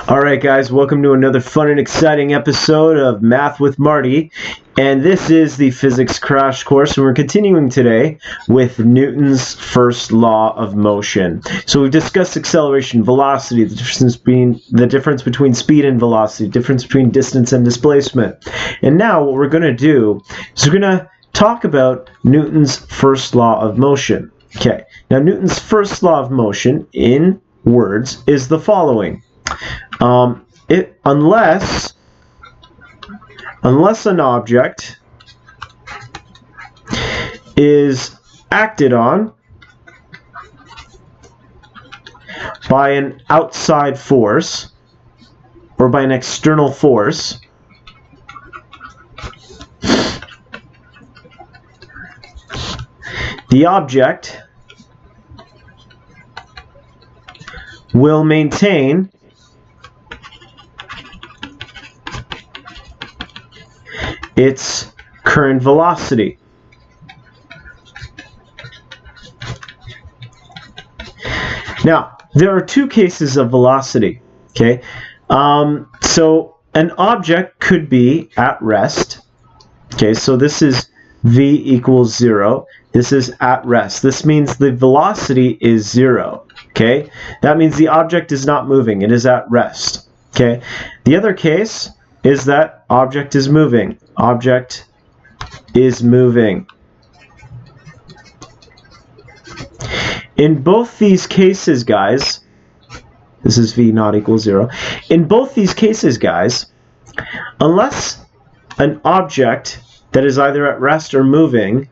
Alright guys, welcome to another fun and exciting episode of Math with Marty, and this is the physics crash course, and we're continuing today with Newton's first law of motion. So we've discussed acceleration, velocity, the difference between speed and velocity, difference between distance and displacement. And now what we're going to do is we're going to talk about Newton's first law of motion. Okay, now Newton's first law of motion in words is the following. Unless an object is acted on by an outside force or by an external force, the object will maintain its current velocity. Now, there are two cases of velocity. Okay, so an object could be at rest. Okay, so this is v equals 0. This is at rest. This means the velocity is 0. Okay, that means the object is not moving. It is at rest. Okay, the other case is that object is moving. Object is moving. In both these cases, guys, this is v not equals 0. In both these cases, guys, unless an object that is either at rest or moving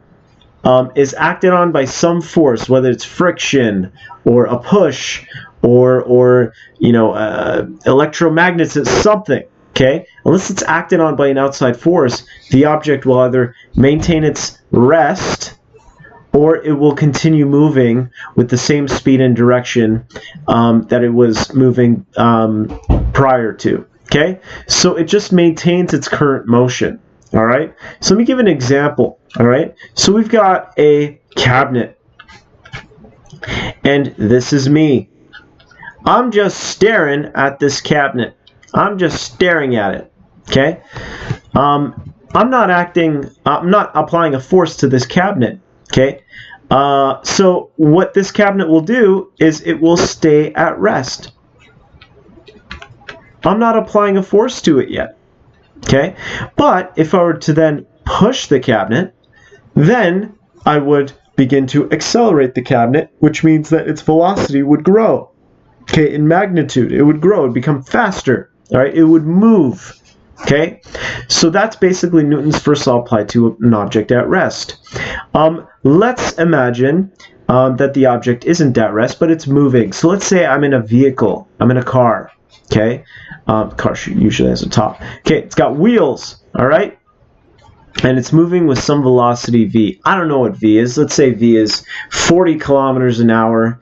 is acted on by some force, whether it's friction or a push or electromagnetism, something. Okay, unless it's acted on by an outside force, the object will either maintain its rest or it will continue moving with the same speed and direction that it was moving prior to. Okay, so it just maintains its current motion. All right, so let me give an example. All right, so we've got a cabinet, and this is me. I'm just staring at this cabinet. I'm just staring at it. Okay, I'm not applying a force to this cabinet. Okay, so what this cabinet will do is it will stay at rest. I'm not applying a force to it yet. Okay, but if I were to then push the cabinet, then I would begin to accelerate the cabinet, which means that its velocity would grow. Okay, in magnitude, it would grow, it would become faster. All right, it would move. Okay, so that's basically Newton's first law applied to an object at rest. Let's imagine that the object isn't at rest, but it's moving. So let's say I'm in a vehicle. I'm in a car. Okay, car usually has a top. Okay, it's got wheels. All right, and it's moving with some velocity v. I don't know what v is. Let's say v is 40 kilometers an hour.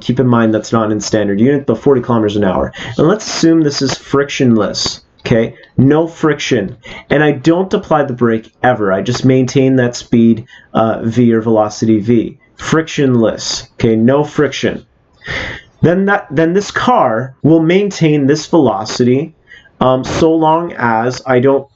Keep in mind that's not in standard unit, but 40 kilometers an hour. And let's assume this is frictionless. Okay, no friction, and I don't apply the brake ever. I just maintain that speed v or velocity v. Frictionless. Okay, no friction. Then this car will maintain this velocity so long as I don't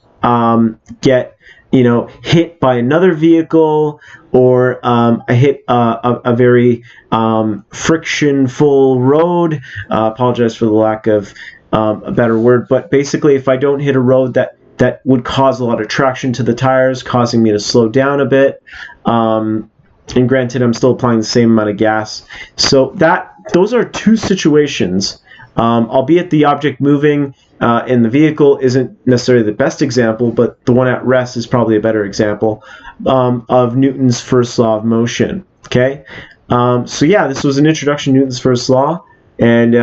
get hit by another vehicle, or I hit a very friction-full road. Apologize for the lack of a better word, but basically if I don't hit a road that would cause a lot of traction to the tires, causing me to slow down a bit, and granted I'm still applying the same amount of gas. So those are two situations, albeit the object moving in the vehicle isn't necessarily the best example, but the one at rest is probably a better example of Newton's first law of motion. Okay, so yeah, this was an introduction to Newton's first law, and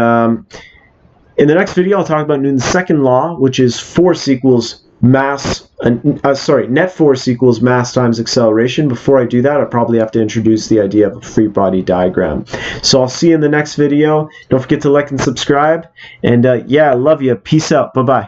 in the next video I'll talk about Newton's second law, which is force equals mass. Net force equals mass times acceleration. Before I do that, I'll probably have to introduce the idea of a free body diagram. So I'll see you in the next video. Don't forget to like and subscribe. And yeah, I love you. Peace out. Bye-bye.